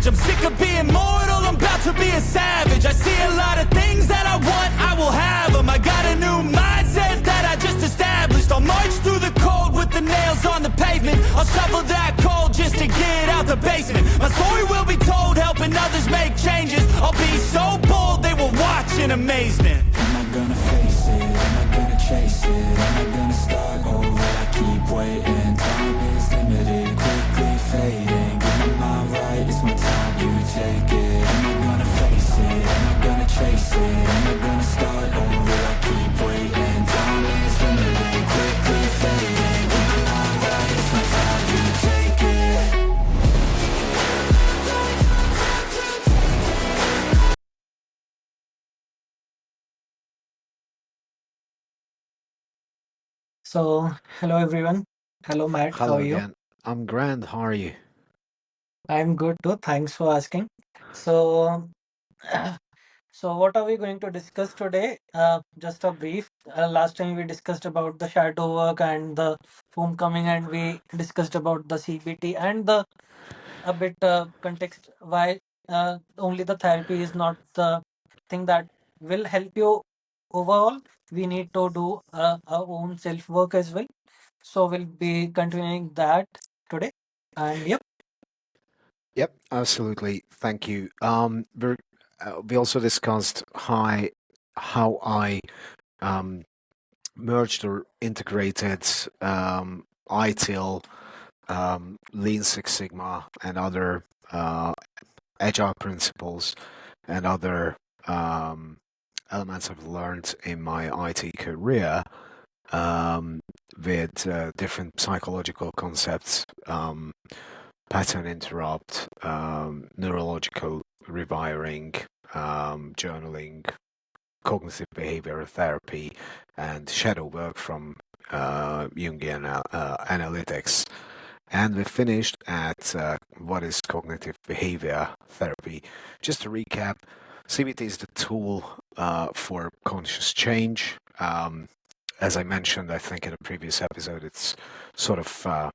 I'm sick of being mortal, I'm about to be a savage. I see a lot of things that I want, I will have them. I got a new mindset that I just established. I'll march through the cold with the nails on the pavement. I'll shovel that coal just to get out the basement. My story will be told, helping others make changes. I'll be so bold, they will watch in amazement. Am I gonna face it? Am I gonna chase it? Am I gonna start over? I keep waiting. Time is limited, quickly fading. Get my mind right, it's my time, you take it. Am I gonna face it? Am I gonna chase it? Am I gonna start over? I keep waiting. Time is limited, quickly fading. Get my mind right, it's my time, you take it. So, hello everyone. Hello Matt, how Hello are you? again. I'm grand. How are you? I'm good too. Thanks for asking. So, so what are we going to discuss today? Just a brief. Last time we discussed about the shadow work and the homecoming, and we discussed about the CBT and the a bit context why only the therapy is not the thing that will help you overall. We need to do our own self work as well. So we'll be continuing that today. And yep. Yep, absolutely. Thank you. We also discussed how I um, merged or integrated ITIL, Lean Six Sigma, and other agile principles and other elements I've learned in my IT career with different psychological concepts, pattern interrupt, neurological rewiring, journaling, cognitive behavioral therapy, and shadow work from Jungian analytics. And we finished at what is cognitive behavior therapy. Just to recap, CBT is the tool for conscious change. As I mentioned, I think in a previous episode, it's sort of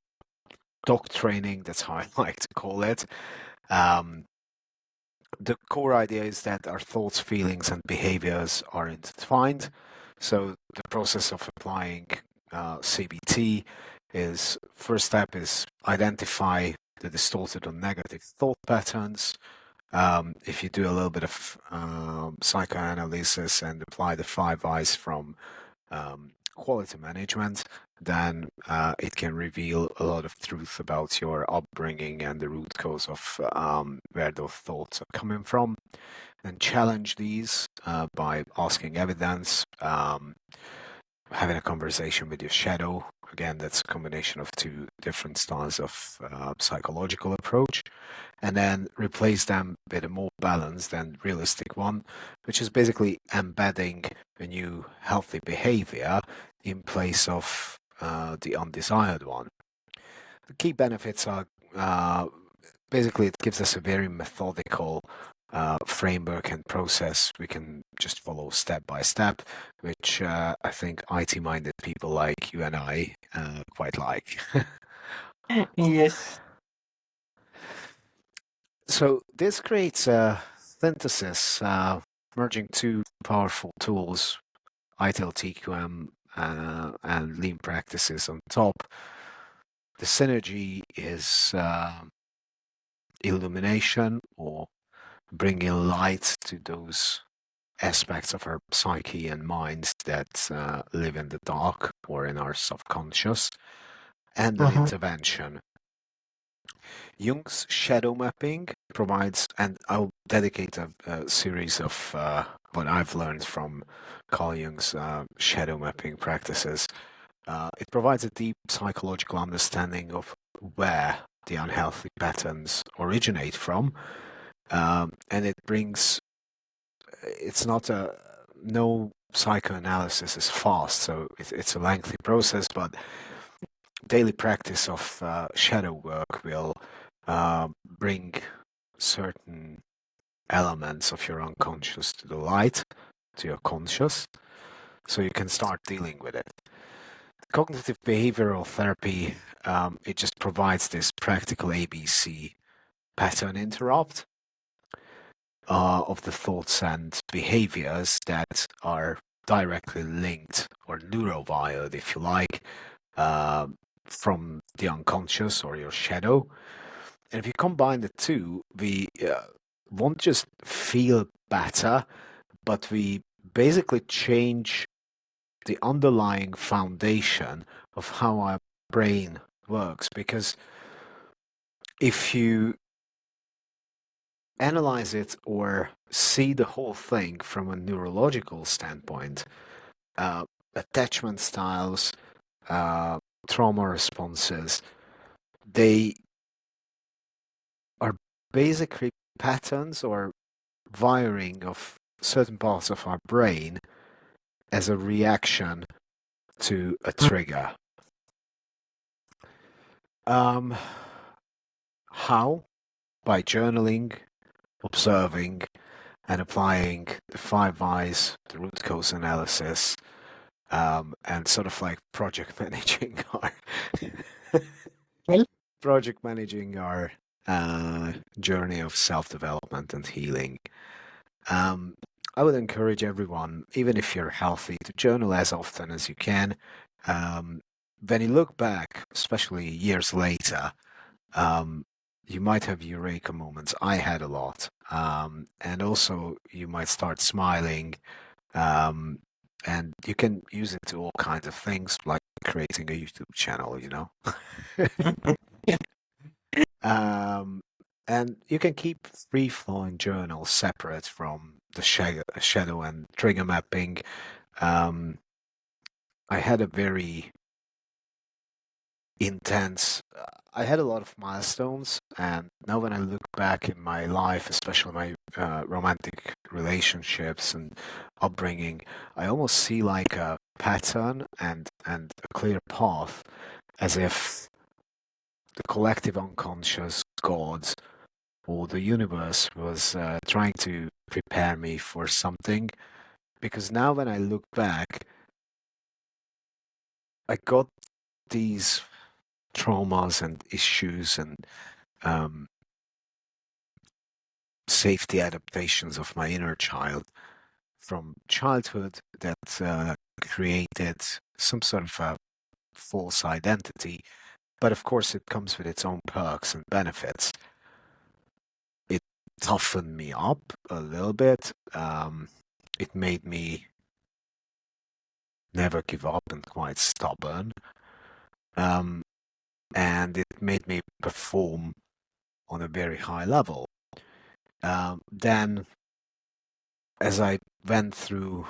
dog training. That's how I like to call it. Um, the core idea is that our thoughts, feelings, and behaviors are intertwined. So the process of applying CBT is first step is identify the distorted or negative thought patterns. If you do a little bit of psychoanalysis and apply the 5 I's from quality management, then it can reveal a lot of truth about your upbringing and the root cause of where those thoughts are coming from. And challenge these by asking evidence, having a conversation with your shadow. Again, that's a combination of two different styles of psychological approach, and then replace them with a more balanced and realistic one, which is basically embedding a new healthy behavior in place of the undesired one. The key benefits are basically it gives us a very methodical framework and process we can just follow step by step, which I think IT-minded people like you and I quite like. Yes. So this creates a synthesis, merging two powerful tools, ITIL TQM and lean practices on top. The synergy is illumination or bringing light to those aspects of our psyche and minds that live in the dark or in our subconscious, and an Mm-hmm. intervention. Jung's shadow mapping provides, and I'll dedicate a series of what I've learned from Carl Jung's shadow mapping practices. It provides a deep psychological understanding of where the unhealthy patterns originate from, and it brings. It's not a no psychoanalysis is fast, so it's a lengthy process, but daily practice of shadow work will bring certain elements of your unconscious to the light, to your conscious, so you can start dealing with it. Cognitive behavioral therapy, it just provides this practical ABC pattern interrupt of the thoughts and behaviors that are directly linked or neurowired, if you like, uh, from the unconscious or your shadow. And if you combine the two, we won't just feel better, but we basically change the underlying foundation of how our brain works. Because if you analyze it or see the whole thing from a neurological standpoint, attachment styles, uh, trauma responses, they are basically patterns or wiring of certain parts of our brain as a reaction to a trigger. Um, how? By journaling, observing, and applying the 5 whys, the root cause analysis, and sort of like Well, project managing our journey of self-development and healing. Um, I would encourage everyone, even if you're healthy, to journal as often as you can. When you look back, especially years later, um, you might have eureka moments. I had a lot. And also, you might start smiling. Um, and you can use it to all kinds of things, like creating a YouTube channel, you know? Um, and you can keep free flowing journals separate from the shadow and trigger mapping. Um, I had a very intense, I had a lot of milestones, and now when I look back in my life, especially my romantic relationships and upbringing, I almost see like a pattern and a clear path, as if the collective unconscious, God, or the universe was trying to prepare me for something. Because now when I look back, I got these traumas and issues and um, safety adaptations of my inner child from childhood that created some sort of a false identity. But of course, it comes with its own perks and benefits. It toughened me up a little bit. It made me never give up and quite stubborn. Um, and it made me perform on a very high level. Then, as I went through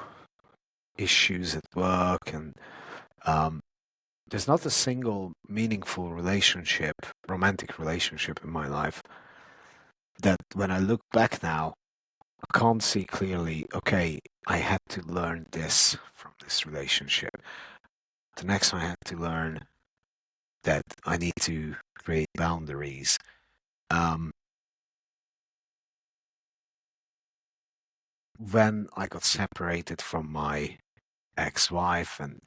issues at work, and um, there's not a single meaningful relationship, romantic relationship in my life, that when I look back now, I can't see clearly, okay, I had to learn this from this relationship. The next one I had to learn that I need to create boundaries. Um, when I got separated from my ex-wife and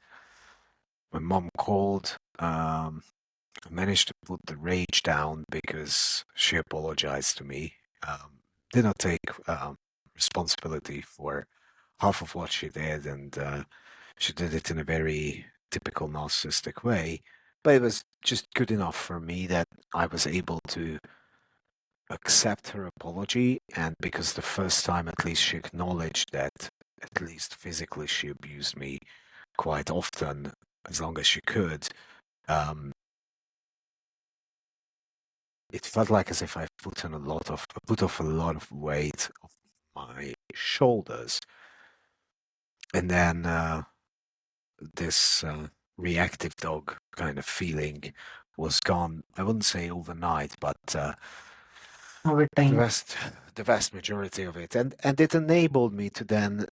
my mom called, I managed to put the rage down because she apologized to me. Did not take responsibility for half of what she did, and she did it in a very typical narcissistic way. But it was just good enough for me that I was able to accept her apology, and because the first time at least she acknowledged that at least physically she abused me quite often, as long as she could, um, it felt like as if I put off a lot of weight off my shoulders, and then this reactive dog kind of feeling was gone. I wouldn't say overnight, but with the time. vast the vast majority of it, and it enabled me to then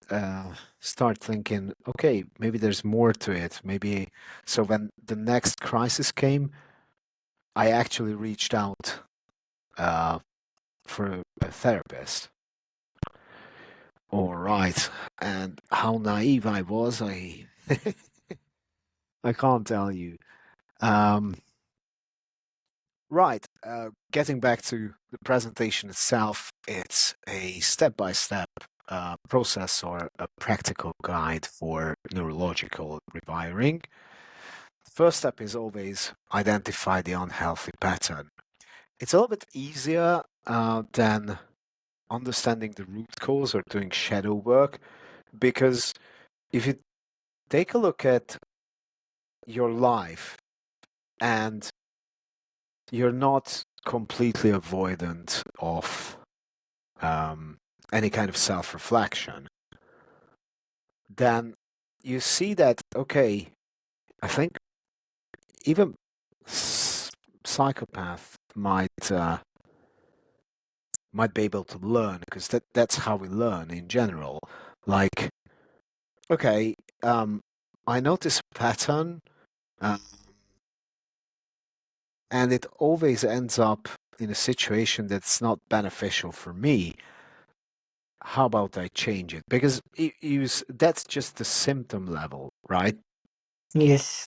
start thinking, okay, maybe there's more to it. Maybe so when the next crisis came, I actually reached out uh, for a therapist. All right, and how naive I was, I I can't tell you. Um, right, getting back to the presentation itself, it's a step-by-step process or a practical guide for neurological rewiring. The first step is always identify the unhealthy pattern. It's a little bit easier than understanding the root cause or doing shadow work, because if you take a look at your life and you're not completely avoidant of any kind of self-reflection, then you see that, okay, I think even psychopath might be able to learn, because that's how we learn in general. Like, okay, I notice a pattern, uh, and it always ends up in a situation that's not beneficial for me. How about I change it? Because that's just the symptom level, right? Yes.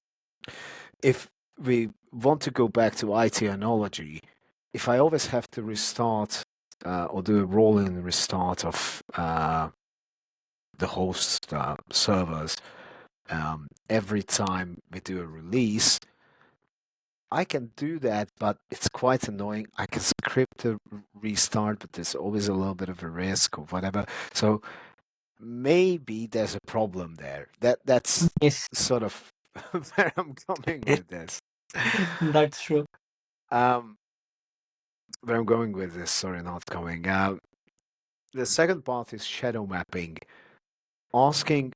If we want to go back to IT analogy, if I always have to restart or do a rolling restart of the host servers every time we do a release, I can do that, but it's quite annoying. I can script a restart, but there's always a little bit of a risk or whatever. So maybe there's a problem there. That's Yes. sort of where I'm coming with this. That's true. Um, where I'm going with this, sorry, not coming. The second part is shadow mapping, asking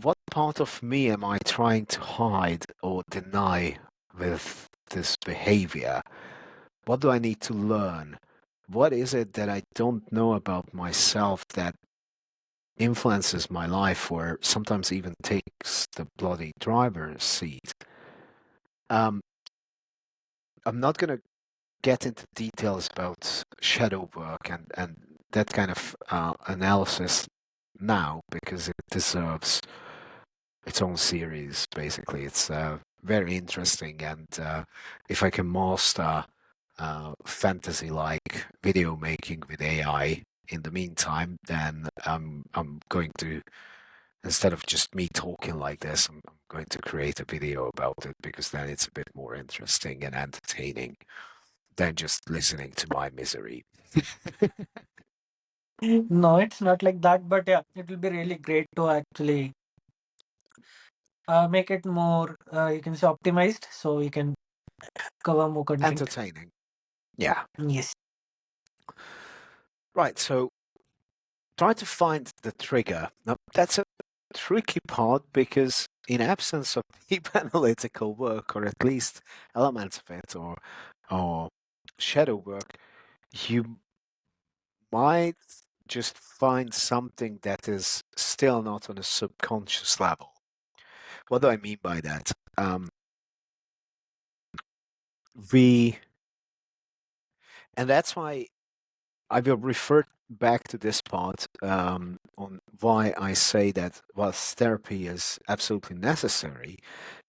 what part of me am I trying to hide or deny with this behavior? What do I need to learn? What is it that I don't know about myself that influences my life or sometimes even takes the bloody driver's seat? Um, I'm not going to get into details about shadow work and that kind of analysis now, because it deserves its own series. Basically, it's very interesting, and if I can master fantasy-like video making with AI in the meantime, then I'm going to, instead of just me talking like this, I'm going to create a video about it, because then it's a bit more interesting and entertaining than just listening to my misery. No, it's not like that, but yeah, it will be really great to actually make it more, you can say, optimized, so we can cover more content. Entertaining. Yeah. Yes. Right. So try to find the trigger. Now, that's a tricky part, because in absence of deep analytical work, or at least elements of it, or shadow work, you might just find something that is still not on a subconscious level. What do I mean by that? We, and that's why I will refer back to this part on why I say that whilst therapy is absolutely necessary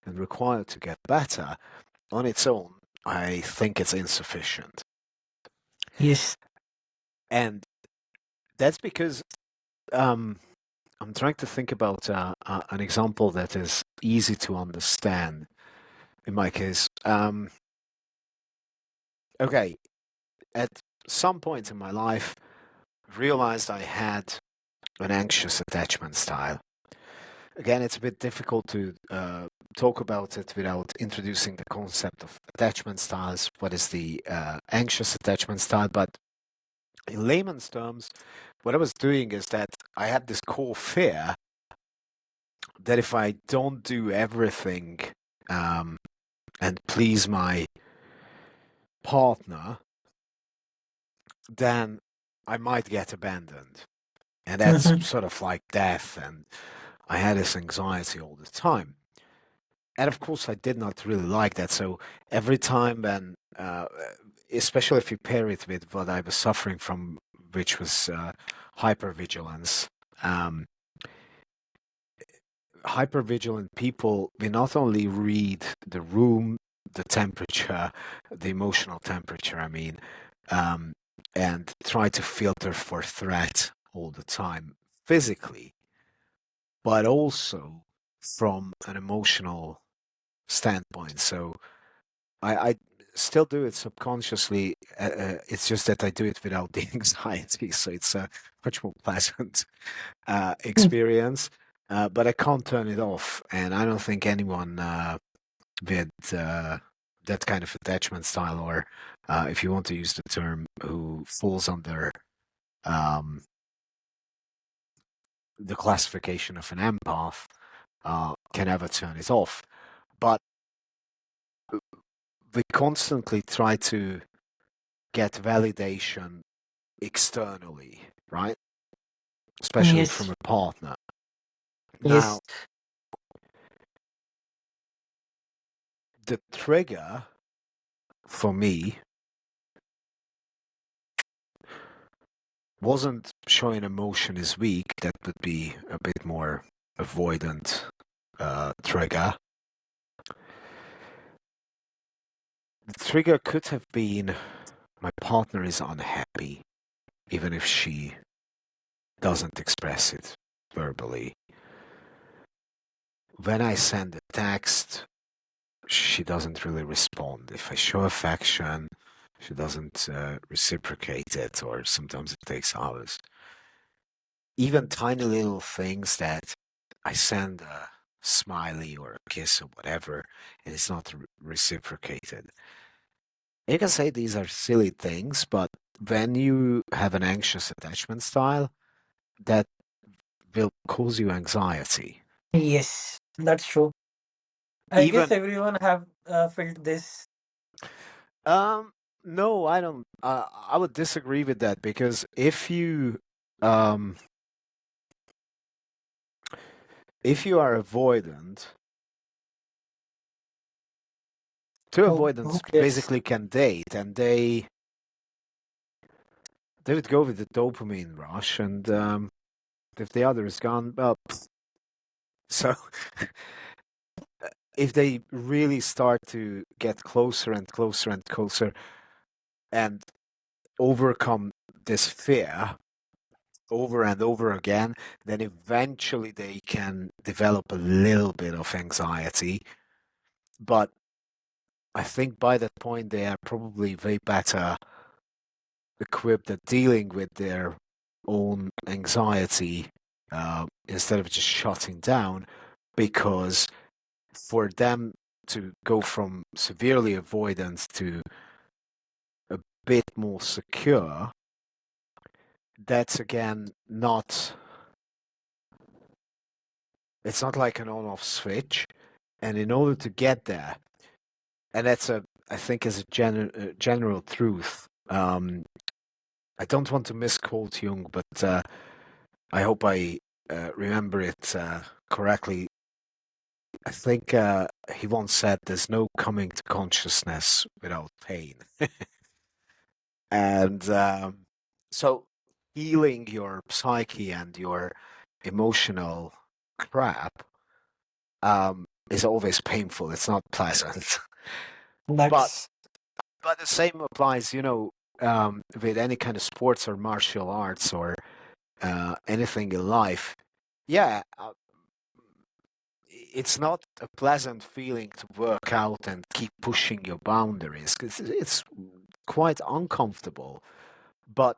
and required to get better, on its own, I think it's insufficient. Yes. And that's because I'm trying to think about an example that is easy to understand in my case. Okay, at some point in my life, realized I had an anxious attachment style. Again, it's a bit difficult to talk about it without introducing the concept of attachment styles. What is the anxious attachment style? But in layman's terms, what I was doing is that I had this core fear that if I don't do everything and please my partner, then I might get abandoned. And that's sort of like death. And I had this anxiety all the time. And of course, I did not really like that. So every time when, especially if you pair it with what I was suffering from, which was hypervigilance, hypervigilant people, we not only read the room, the temperature, the emotional temperature, I mean, um, and try to filter for threat all the time, physically, but also from an emotional standpoint. So I still do it subconsciously. It's just that I do it without the anxiety, so it's a much more pleasant experience. But I can't turn it off, and I don't think anyone with that kind of attachment style, or if you want to use the term, who falls under um, the classification of an empath, can ever turn it off. But we constantly try to get validation externally, right? Especially from Yes, a partner. yes, Now, the trigger for me wasn't showing emotion is weak. That would be a bit more avoidant trigger. The trigger could have been my partner is unhappy, even if she doesn't express it verbally. When I send a text, she doesn't really respond. If I show affection, she doesn't reciprocate it, or sometimes it takes hours. Even tiny little things that I send a smiley or a kiss or whatever, and it's not reciprocated. You can say these are silly things, but when you have an anxious attachment style, that will cause you anxiety. yes. That's true. I guess Even everyone have felt this. um no, I don't. I would disagree with that because um if you are avoidant, two Who avoidants cares? basically can date, and they would go with the dopamine rush, and if the other is gone, well, so if they really start to get closer and closer and closer and overcome this fear over and over again, then eventually they can develop a little bit of anxiety. But I think by that point, they are probably way better equipped at dealing with their own anxiety instead of just shutting down, because for them to go from severely avoidant to a bit more secure, that's again not, it's not like an on-off switch. And in order to get there, and that's a, I think is a general truth. I don't want to misquote Jung, but I hope I remember it correctly. I think he once said, "There's no coming to consciousness without pain." And so healing your psyche and your emotional crap is always painful. It's not pleasant. but That's but the same applies, with any kind of sports or martial arts or anything in life. Yeah, it's not a pleasant feeling to work out and keep pushing your boundaries because it's quite uncomfortable. But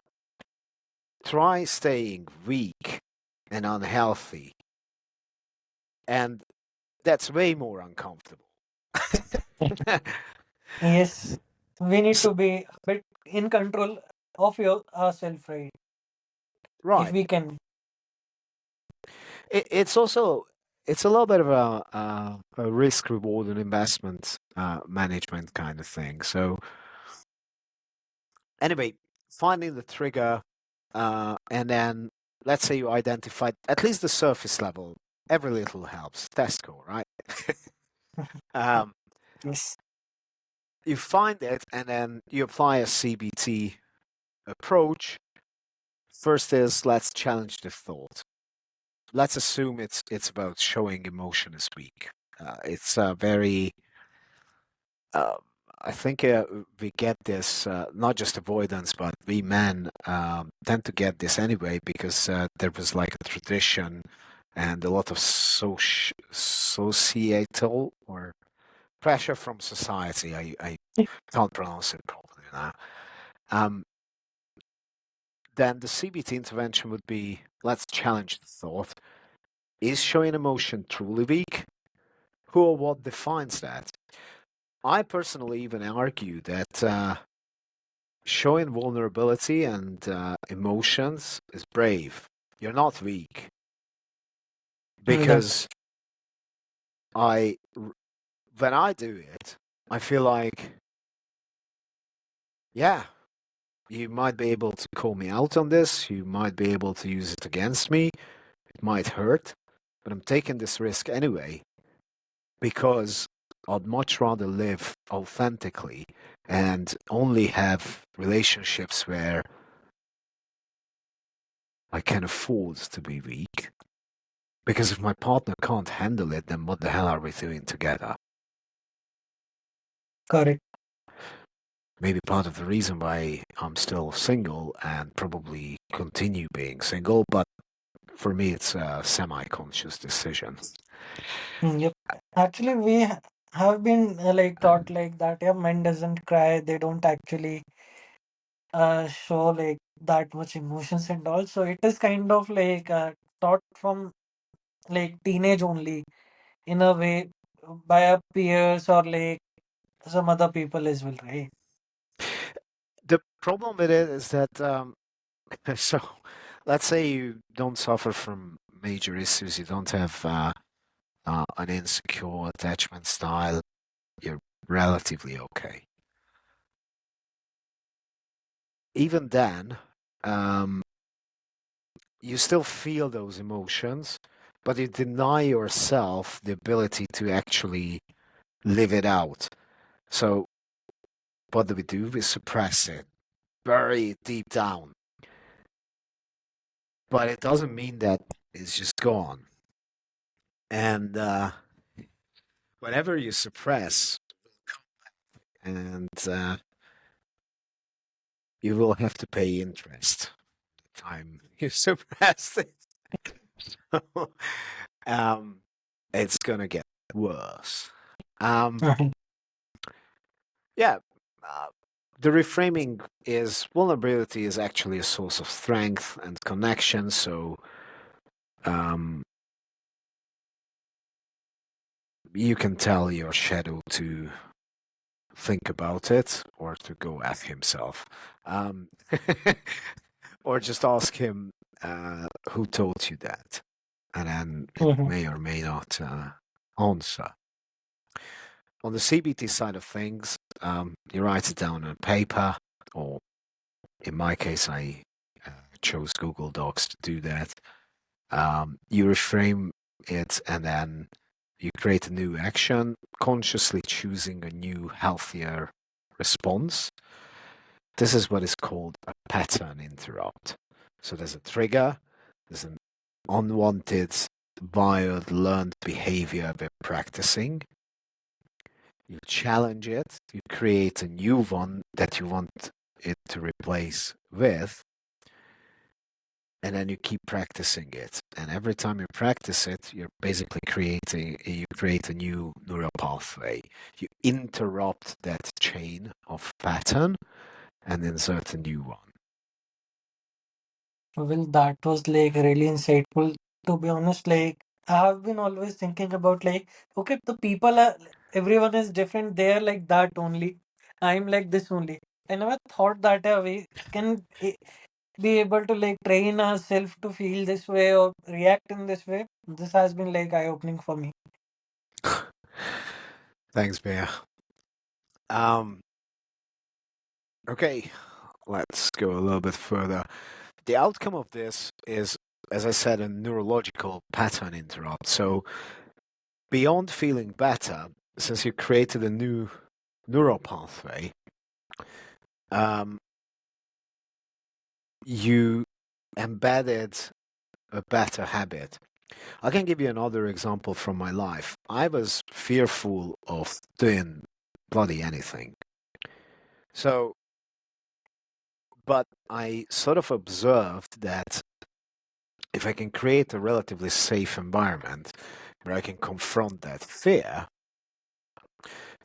try staying weak and unhealthy, and that's way more uncomfortable. yes. We need S- to be a bit in control of your ourselves, right? If right. we can. It's also, it's a little bit of a risk reward and investment management kind of thing. So anyway, finding the trigger, and then let's say you identified at least the surface level. Every little helps. Tesco, right? um, Yes. you find it, and then you apply a CBT approach. First is let's challenge the thought. Let's assume it's about showing emotion is weak. It's very uh, I think we get this, not just avoidance, but we men tend to get this anyway because there was like a tradition and a lot of societal or pressure from society. I can't pronounce it properly now. Um, then the CBT intervention would be, let's challenge the thought. Is showing emotion truly weak? Who or what defines that? I personally even argue that showing vulnerability and emotions is brave. You're not weak That's because I, when I do it, I feel like, yeah, you might be able to call me out on this. You might be able to use it against me. It might hurt, but I'm taking this risk anyway because I'd much rather live authentically and only have relationships where I can afford to be weak. Because if my partner can't handle it, then what the hell are we doing together? correct. Maybe part of the reason why I'm still single and probably continue being single, but for me, it's a semi conscious decision. Yep. Actually, we have been like taught like that. Yeah, men doesn't cry. They don't actually show like that much emotions and all. So it is kind of like taught from like teenage only in a way by our peers or like some other people as well, right? The problem with it is that, so let's say you don't suffer from major issues, you don't have an insecure attachment style, you're relatively okay. Even then, um, you still feel those emotions, but you deny yourself the ability to actually live it out. So, what do? We suppress it, bury it deep down. But it doesn't mean that it's just gone. And whatever you suppress, and you will have to pay interest the time you suppress it. So, um, it's gonna get worse. Um, Mhm. yeah, uh, the reframing is vulnerability is actually a source of strength and connection. So um, you can tell your shadow to think about it or to go at himself, um, or just ask him who told you that, and then it Mhm. may or may not answer. On the CBT side of things, you write it down on paper, or in my case, I chose Google Docs to do that. You reframe it and then you create a new action, consciously choosing a new, healthier response. This is what is called a pattern interrupt. So there's a trigger, there's an unwanted, wild, learned behavior we're practicing. You challenge it, you create a new one that you want it to replace with, and then you keep practicing it. And every time you practice it, you're basically you create a new neural pathway. You interrupt that chain of pattern and insert a new one. Well, that was like really insightful. To be honest, like I have been always thinking about like, okay, the people are everyone is different. They are like that only. I'm like this only. I never thought that we can be able to like train ourselves to feel this way or react in this way. This has been like eye-opening for me. Thanks, Bear. Um, okay, let's go a little bit further. The outcome of this is, as I said, a neurological pattern interrupt. So, beyond feeling better, since you created a new neural pathway, um, you embedded a better habit. I can give you another example from my life. I was fearful of doing bloody anything. So, but I sort of observed that if I can create a relatively safe environment where I can confront that fear,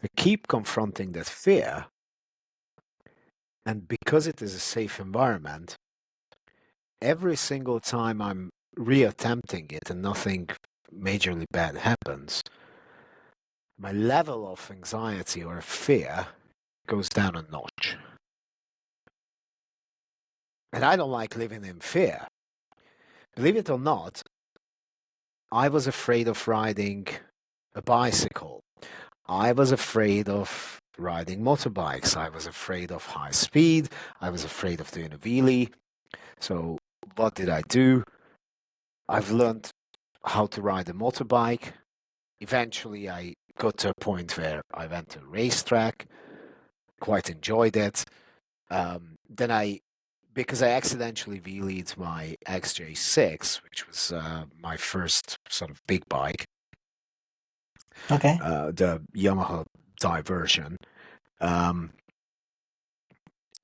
I keep confronting that fear, and because it is a safe environment, every single time I'm reattempting it and nothing majorly bad happens, my level of anxiety or fear goes down a notch. And I don't like living in fear. Believe it or not, I was afraid of riding a bicycle. I was afraid of riding motorbikes. I was afraid of high speed. I was afraid of doing a wheelie. So what did I do? I've learned how to ride a motorbike. Eventually, I got to a point where I went to a racetrack, quite enjoyed it. Then because I accidentally wheelied my XJ6, which was my first sort of big bike, Okay. the Yamaha Diversion. Um,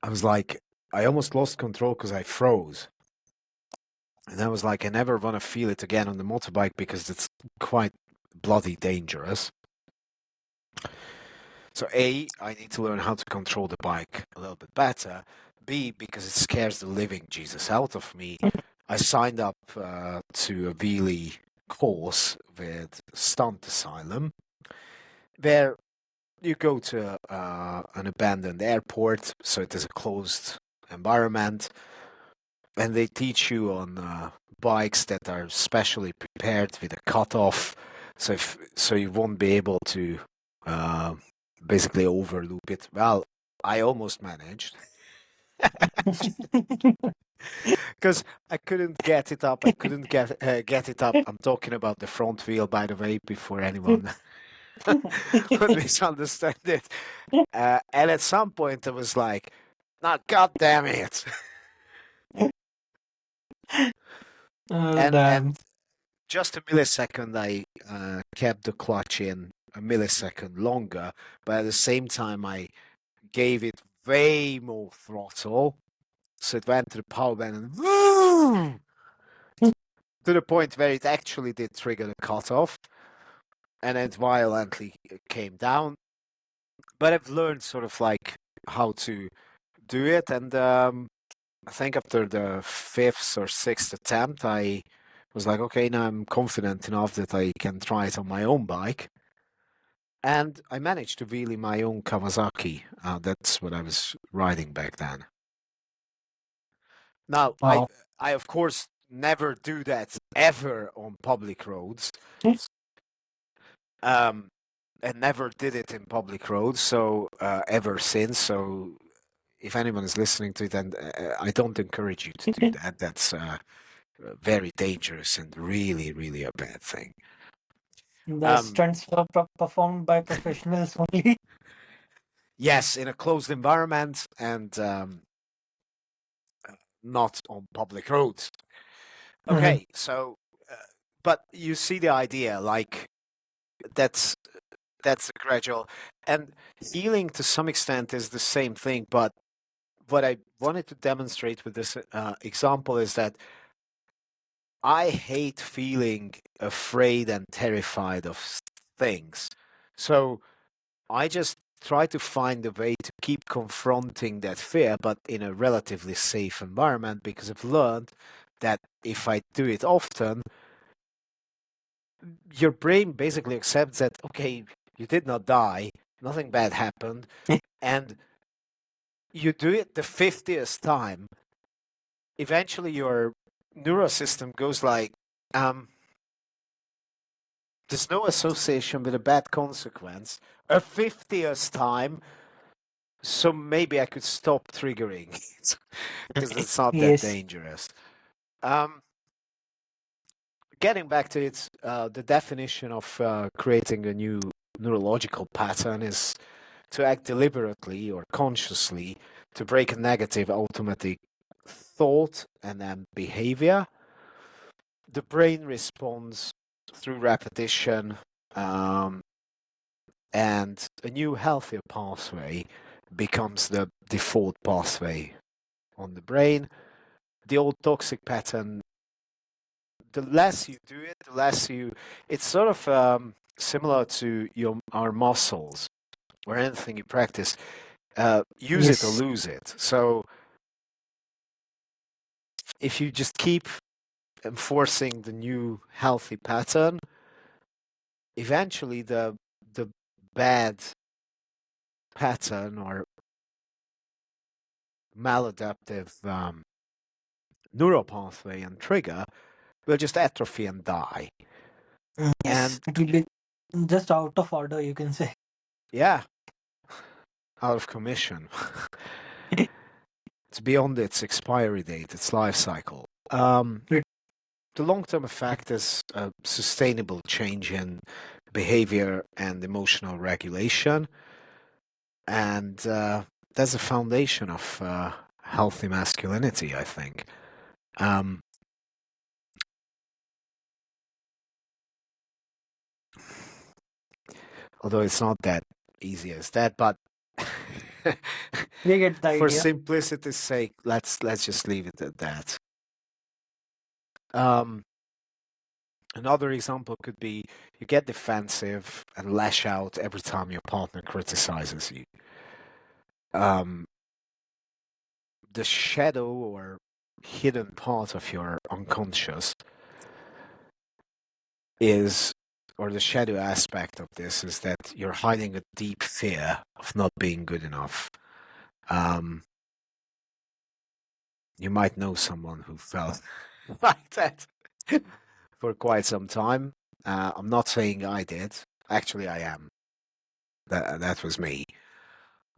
I was like, I almost lost control because I froze. And I was like, I never want to feel it again on the motorbike because it's quite bloody dangerous. So A, I need to learn how to control the bike a little bit better. B, because it scares the living Jesus out of me, I signed up to a wheelie course with Stunt Asylum, where you go to an abandoned airport, so it is a closed environment, and they teach you on bikes that are specially prepared with a cutoff, so you won't be able to uh, basically overloop it. Well, I almost managed because I couldn't get it up. I couldn't get it up. I'm talking about the front wheel, by the way, before anyone would misunderstand it. And at some point, I was like, "No, God damn it!" Oh, And damn. just a millisecond, I kept the clutch in a millisecond longer, but at the same time, I gave it way more throttle, so it went to the power band and woo, to the point where it actually did trigger the cutoff, and it violently came down. But I've learned sort of like how to do it, and I think after the fifth or sixth attempt, I was like, okay, now I'm confident enough that I can try it on my own bike. And I managed to wheelie my own Kawasaki. That's what I was riding back then. Now, Wow. I of course never do that ever on public roads. Um, and never did it in public roads. So ever since. So if anyone is listening to it, and I don't encourage you to do that. That's very dangerous and really, really a bad thing. The stunts were performed by professionals only. Yes, in a closed environment and not on public roads. Mhm. Okay, so, but you see the idea, like that's that's a gradual, and healing to some extent is the same thing. But what I wanted to demonstrate with this example is that I hate feeling afraid and terrified of things. So I just try to find a way to keep confronting that fear, but in a relatively safe environment, because I've learned that if I do it often, your brain basically accepts that, okay, you did not die, nothing bad happened, and you do it the 50th time, eventually your neural system goes like, there's no association with a bad consequence. A 50th time, so maybe I could stop triggering it because it's not that Yes. dangerous. Um, Getting back to it, the definition of creating a new neurological pattern is to act deliberately or consciously to break a negative automatic thought and then behavior. The brain responds through repetition, um, and a new healthier pathway becomes the default pathway on the brain. The old toxic pattern, the less you do it, the less you. It's sort of similar to our muscles or anything you practice. Use it or Yes. lose it. So if you just keep enforcing the new healthy pattern, eventually the bad pattern or maladaptive neural pathway and trigger will just atrophy and die. Yes. And It will be just out of order, you can say. yeah, out of commission. It's beyond its expiry date, its life cycle. It- The long-term effect is a sustainable change in behavior and emotional regulation, and that's the foundation of healthy masculinity, I think. Um, although it's not that easy as that, but We get the for idea. simplicity's sake, let's just leave it at that. Um, Another example could be you get defensive and lash out every time your partner criticizes you. Um, the shadow or hidden part of your unconscious is, or the shadow aspect of this is that you're hiding a deep fear of not being good enough. You might know someone who felt like that for quite some time. I'm not saying I did. Actually, I am. That was me.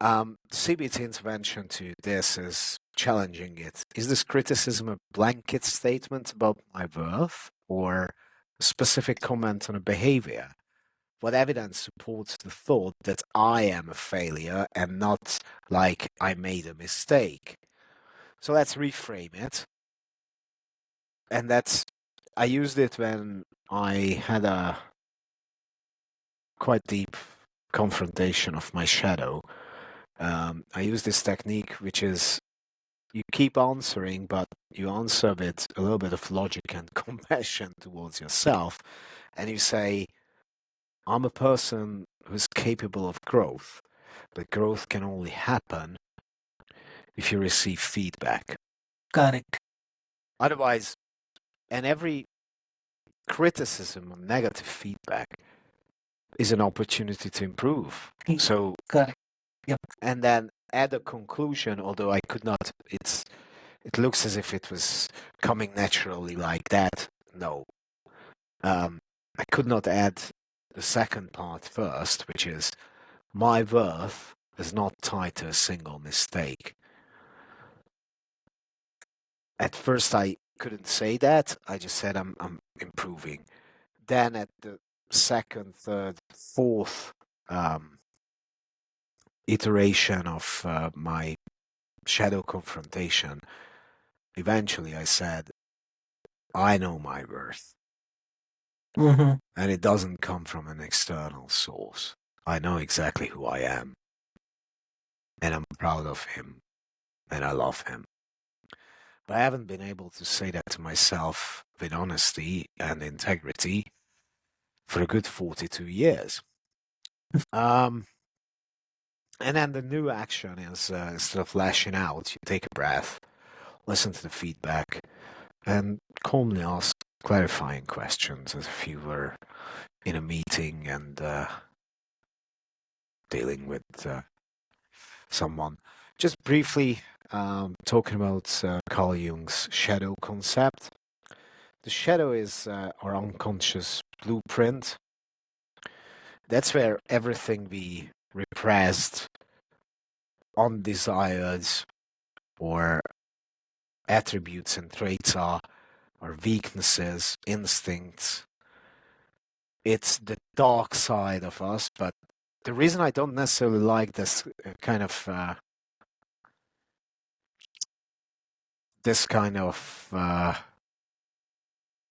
The CBT intervention to this is challenging it. Is this criticism a blanket statement about my worth or a specific comment on a behavior? What evidence supports the thought that I am a failure and not like I made a mistake? So let's reframe it. And I used it when I had a quite deep confrontation of my shadow. I use this technique, which is you keep answering, but you answer with a little bit of logic and compassion towards yourself. And you say, I'm a person who's capable of growth, but growth can only happen if you receive feedback. Correct. Otherwise, and every criticism or negative feedback is an opportunity to improve. So, Correct. Yep. and then add a conclusion, although I could not, it looks as if it was coming naturally like that. No. I could not add the second part first, which is my worth is not tied to a single mistake. At first, I couldn't say that. I just said I'm improving. Then at the second, third, fourth iteration of my shadow confrontation, eventually I said, I know my worth. Mm-hmm. And it doesn't come from an external source. I know exactly who I am. And I'm proud of him. And I love him. But I haven't been able to say that to myself with honesty and integrity for a good 42 years. And then the new action is instead of lashing out, you take a breath, listen to the feedback, and calmly ask clarifying questions as if you were in a meeting and dealing with someone. Just briefly talking about Carl Jung's shadow concept. The shadow is our unconscious blueprint. That's where everything we repressed, undesired, or attributes and traits are, our weaknesses, instincts. It's the dark side of us, but the reason I don't necessarily like this kind of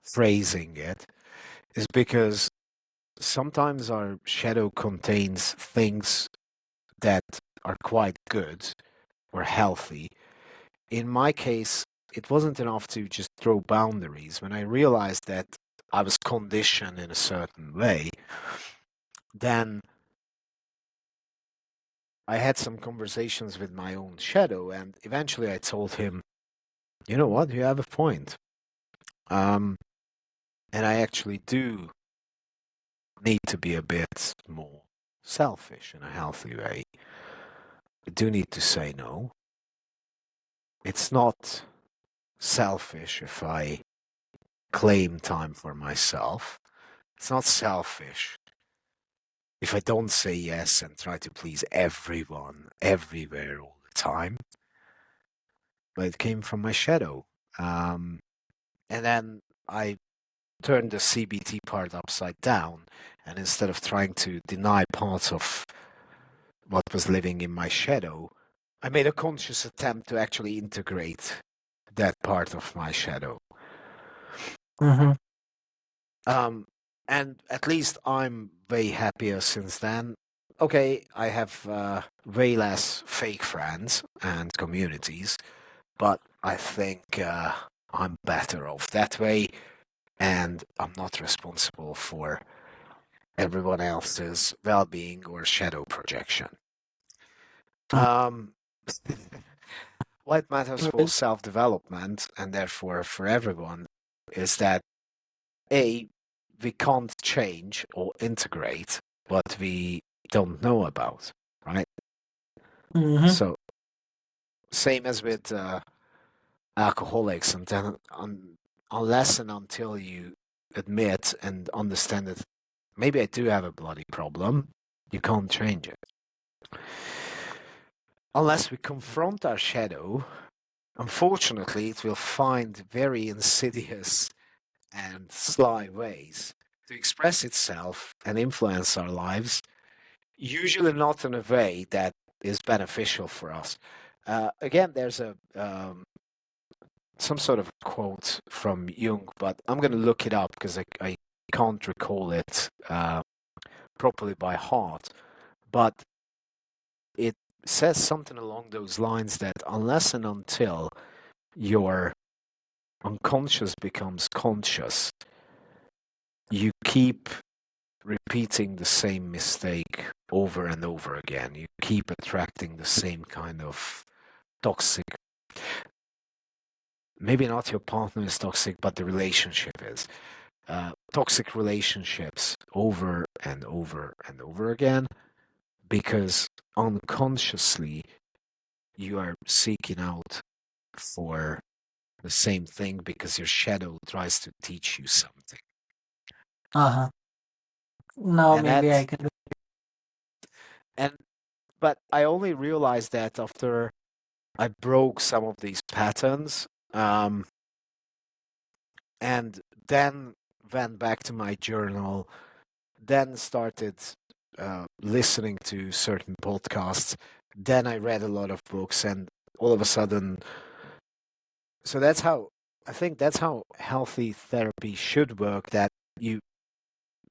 phrasing it is because sometimes our shadow contains things that are quite good or healthy. In my case, it wasn't enough to just throw boundaries. When I realized that I was conditioned in a certain way, then I had some conversations with my own shadow, and eventually I told him, you know what, you have a point. And I actually do need to be a bit more selfish in a healthy way. I do need to say no. It's not selfish if I claim time for myself. It's not selfish if I don't say yes and try to please everyone, everywhere, all the time. But it came from my shadow. And then I turned the CBT part upside down. And instead of trying to deny parts of what was living in my shadow, I made a conscious attempt to actually integrate that part of my shadow. Mm-hmm. And at least I'm way happier since then. Okay, I have way less fake friends and communities, but I think I'm better off that way, and I'm not responsible for everyone else's well-being or shadow projection. Um, what matters for self-development, and therefore for everyone, is that A, we can't change or integrate what we don't know about, right? Mm-hmm. So, same as with alcoholics, and then unless and until you admit and understand that maybe I do have a bloody problem, you can't change it. Unless we confront our shadow, unfortunately, it will find very insidious and sly ways to express itself and influence our lives, usually not in a way that is beneficial for us. Again, there's a some sort of quote from Jung, but I'm going to look it up because I can't recall it properly by heart. But it says something along those lines that unless and until your unconscious becomes conscious, you keep repeating the same mistake over and over again. You keep attracting the same kind of toxic. Maybe not your partner is toxic, but the relationship is. Toxic relationships over and over and over again because unconsciously you are seeking out for the same thing because your shadow tries to teach you something. Uh-huh. Now And maybe I that can. and but I only realized that after I broke some of these patterns, and then went back to my journal, then started listening to certain podcasts, then I read a lot of books, and all of a sudden, so that's how I think that's how healthy therapy should work. That you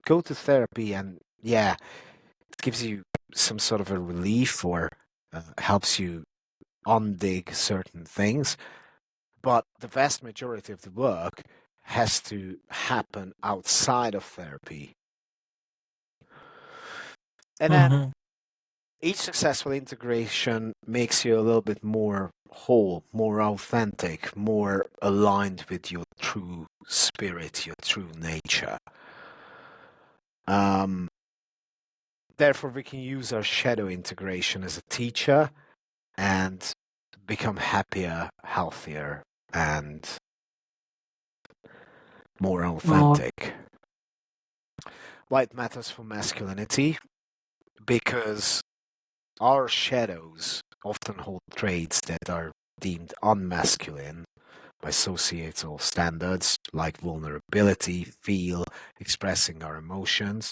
go to therapy, and yeah, it gives you some sort of a relief or helps you undig certain things. But the vast majority of the work has to happen outside of therapy. And then Mm-hmm. each successful integration makes you a little bit more whole, more authentic, more aligned with your true spirit, your true nature. Um, Therefore, we can use our shadow integration as a teacher and become happier, healthier, and more More. authentic. Why it matters for masculinity? Because our shadows often hold traits that are deemed unmasculine by societal standards, like vulnerability, feel, expressing our emotions.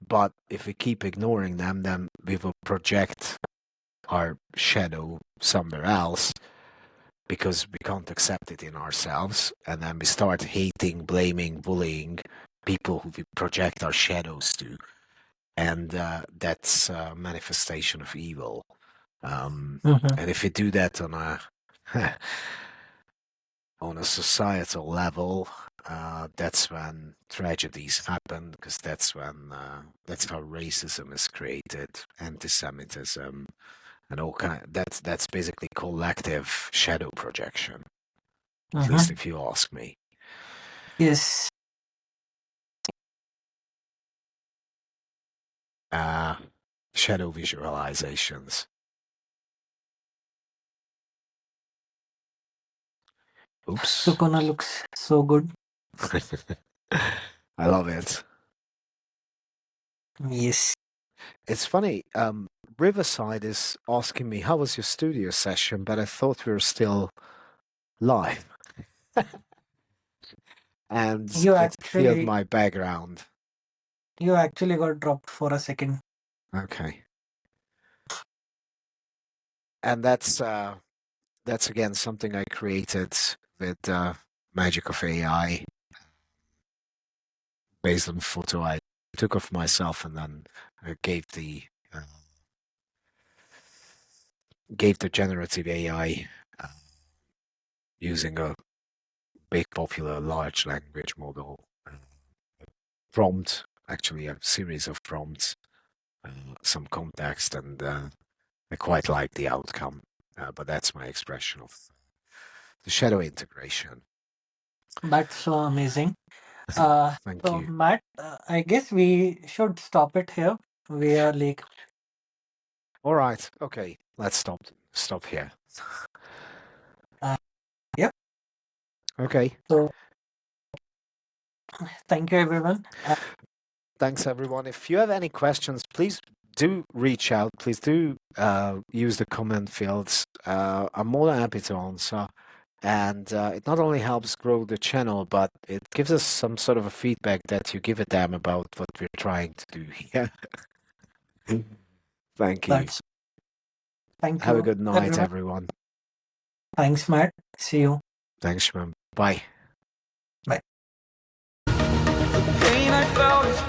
But if we keep ignoring them, then we will project our shadow somewhere else because we can't accept it in ourselves. And then we start hating, blaming, bullying people who we project our shadows to, and that's a manifestation of evil. And if we do that on a on a societal level, that's when tragedies happen, because that's when that's how racism is created, anti-Semitism, and all kind. That's basically collective shadow projection. At least if you ask me. Yes. Shadow visualizations. Oops. Sukuna looks so good. I love it. Yes. It's funny. Riverside is asking me, how was your studio session? But I thought we were still live. And You it filled actually my background. got dropped for a second. Okay. And that's again something I created with magic of AI, based on photo I took of myself, and then I gave the generative AI using a big popular large language model prompt, actually a series of prompts, some context, and I quite like the outcome. But that's my expression of the shadow integration. That's so amazing. Thank So you. Matt, I guess we should stop it here. We are like, All right. Okay. Let's stop here. yep. Okay. So thank you, everyone. Thanks, everyone. If you have any questions, please do reach out. Please do use the comment fields. I'm more than happy to answer. And it not only helps grow the channel, but it gives us some sort of a feedback that you give a damn about what we're trying to do here. Thank you. Thank Have a you, good night, everyone. everyone. Thanks, Matt. See you. Thanks, Shubham. Bye. Bye. Pain I felt is